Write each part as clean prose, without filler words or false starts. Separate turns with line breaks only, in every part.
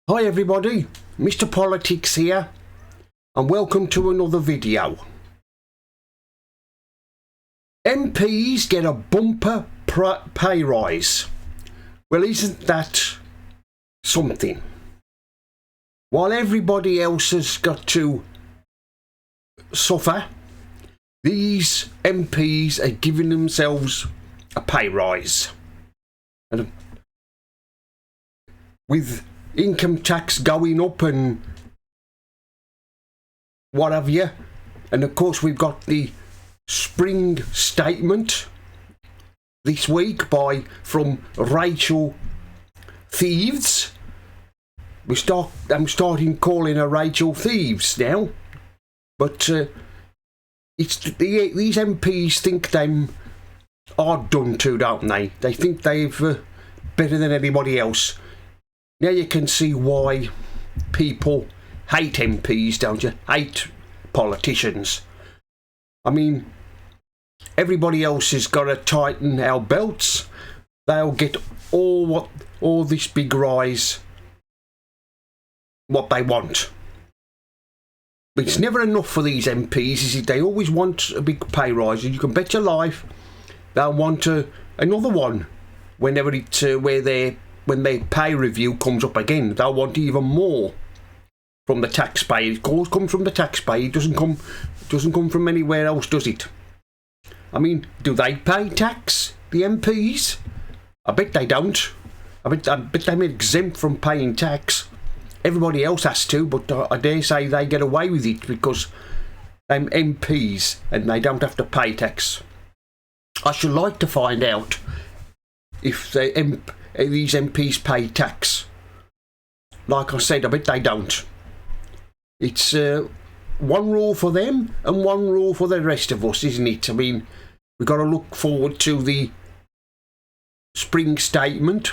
Hi everybody, Mr. Politics here, and welcome to another video. MPs get a bumper pay rise. Well, isn't that something? While everybody else has got to suffer, these MPs are giving themselves a pay rise. And with income tax going up and what have you, and of course we've got the spring statement this week from Rachel Thieves. I'm starting calling her Rachel Thieves now, but these MPs think they are done to, don't they? They think they've better than anybody else. Now you can see why people hate MPs, don't you? Hate politicians. I mean, everybody else has got to tighten our belts. They'll get all this big rise, what they want. But it's never enough for these MPs, is it? They always want a big pay rise, and you can bet your life they'll want another one whenever when their pay review comes up again. They'll want even more from the taxpayer. It always comes from the taxpayer. It doesn't come from anywhere else, does it? I mean, do they pay tax, the MPs? I bet they don't. I bet they're exempt from paying tax. Everybody else has to, but I dare say they get away with it because they're MPs and they don't have to pay tax. I should like to find out if these MPs pay tax. Like I said, I bet they don't. It's one rule for them and one rule for the rest of us, isn't it? I mean, we've got to look forward to the spring statement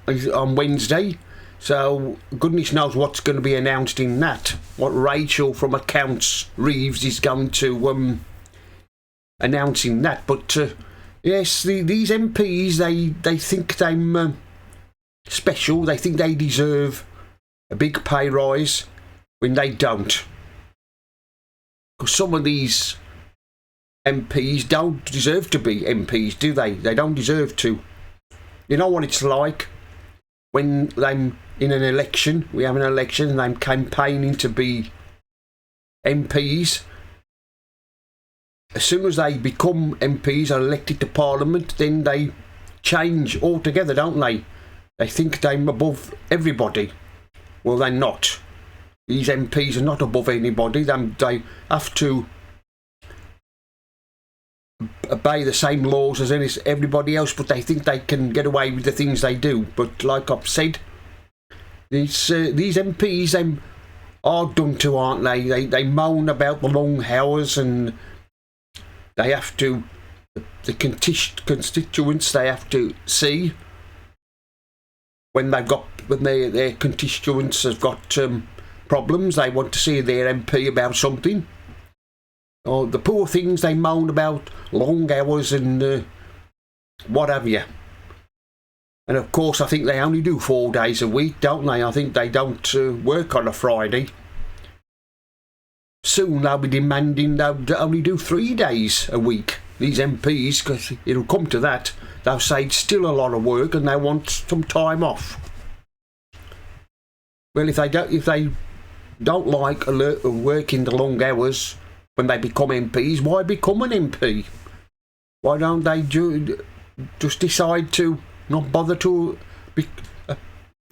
on Wednesday. So goodness knows what's going to be announced in that. What Rachel from Accounts Reeves is going to announce in that. But yes, these MPs, they think they're special. They think they deserve a big pay rise when they don't. Because some of these MPs don't deserve to be MPs, do they? They don't deserve to. You know what it's like when they're in an election, we have an election and they're campaigning to be MPs. As soon as they become MPs or elected to Parliament, then they change altogether, don't they? They think they're above everybody. Well, they're not. These MPs are not above anybody. They have to obey the same laws as everybody else, but they think they can get away with the things they do. But like I've said, these MPs are done to, aren't they? They moan about the long hours and they have to, the constituents they have to see when their constituents have got problems. They want to see their MP about something. Or the poor things, they moan about long hours and what have you. And of course, I think they only do 4 days a week, don't they? I think they don't work on a Friday. Soon they'll be demanding they'll only do 3 days a week, these MPs, because it'll come to that. They'll say it's still a lot of work and they want some time off. Well, if they don't like working the long hours when they become MPs, why become an MP? Why don't they just decide to not bother to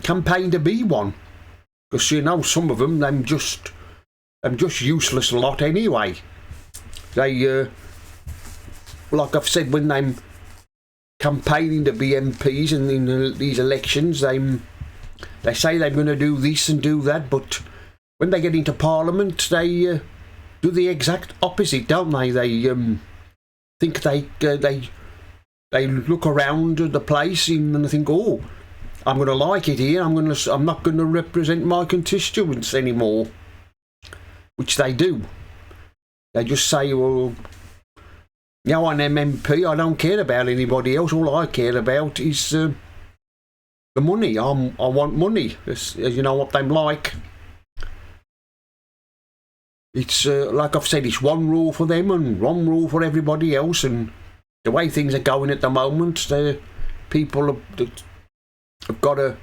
campaign to be one? Because you know, some of them, I'm just useless lot anyway. They, like I've said, when they're campaigning to be MPs and in these elections, they say they're going to do this and do that, but when they get into Parliament, they do the exact opposite, don't they? They think they look around the place and think, oh, I'm going to like it here. I'm not going to represent my constituents anymore, which they do. They just say, well, I'm an MP. I don't care about anybody else. All I care about is the money. I want money. As you know what I'm like. It's like I've said, it's one rule for them and one rule for everybody else. And the way things are going at the moment, the people have got to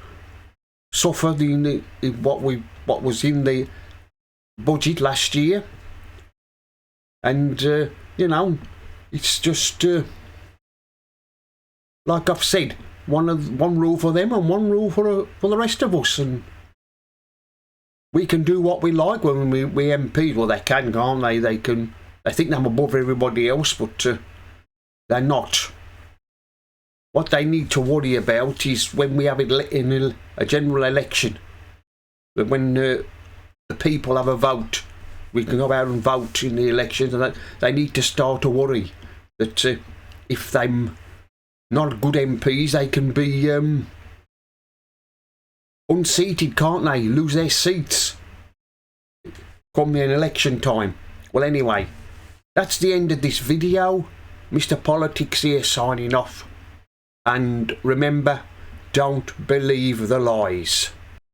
suffer what was in the budget last year. And you know, it's just like I've said, one rule for them and one rule for the rest of us. And we can do what we like when we MPs. Well, they can, can't they? They think they're above everybody else, but they're not. What they need to worry about is when we have it in a general election, when the people have a vote, we can go out and vote in the elections, and that they need to start to worry that if they're not good MPs, they can be unseated, can't they? Lose their seats come an election time. Well, anyway, that's the end of this video. Mr. Politics here signing off. And remember, don't believe the lies.